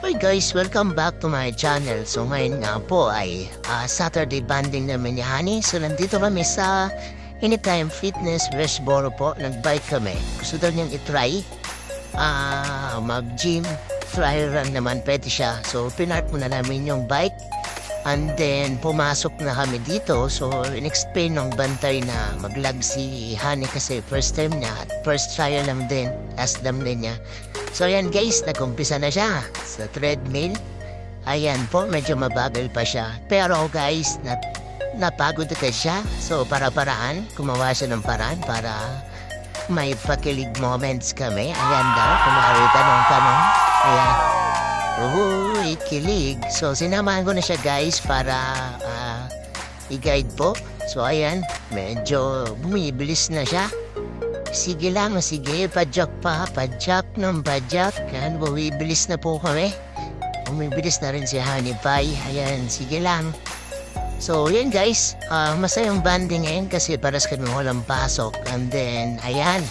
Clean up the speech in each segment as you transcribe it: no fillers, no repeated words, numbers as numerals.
Hi guys, welcome back to my channel. So ngayon nga po ay Saturday banding namin ni Honey. So nandito kami sa Anytime Fitness Westboro po. Nag-bike kami. Gusto daw niyang itry. Mag-gym. Try run naman, pwede siya. So pinark muna namin yung bike. And then pumasok na kami dito. So in-explain ng bantay na mag-lag si Honey kasi first time niya. At first trial lang din. Last dam din niya. So ayan guys, nag-umpisa na siya sa treadmill. Ayan po, medyo mabagal pa siya. Pero guys, napagod na siya. So para-paraan, gumawa siya ng paraan para may pakilig moments kami. Ayan daw, kumari tanong-tanong. Ayan. Uy, kilig. So sinamahan ko na siya guys para i-guide po. So ayan, medyo bumibilis na siya. Sige lang, sige, padyak pa, padyak ng padyak. Yan, bumibilis na po kami. Bumibilis na rin si Honey Pie. Ayan, sige lang. So, yan guys, masayang banding ngayon kasi paras kami walang pasok. And then, ayan,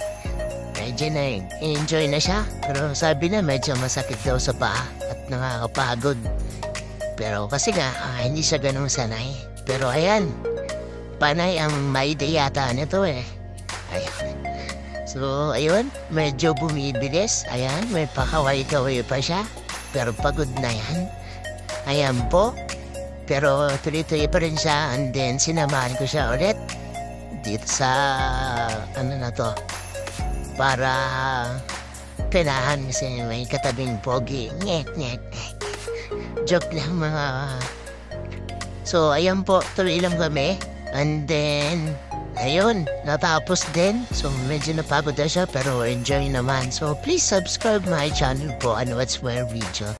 medyo na-enjoy na siya. Pero sabi na medyo masakit daw sa paa at nakakapagod. Pero kasi nga, hindi siya ganun sanay. Pero ayan, panay ang may yata nito eh. Ayan. So, ayun, medyo bumibilis. Ayan, may pakaway-kaway pa siya. Pero pagod na yan. Ayan po. Pero tuloy-tuloy pa rin siya. And then, sinamahan ko siya ulit. Dito sa, ano na to. Para pinahan kasi may katabing pogi. Nyek. Joke lang mga. So, ayan po, tuloy lang kami. And then, ayun, natapos din. So, medyo napagod na siya pero enjoy naman. So, please subscribe my channel po and watch my video.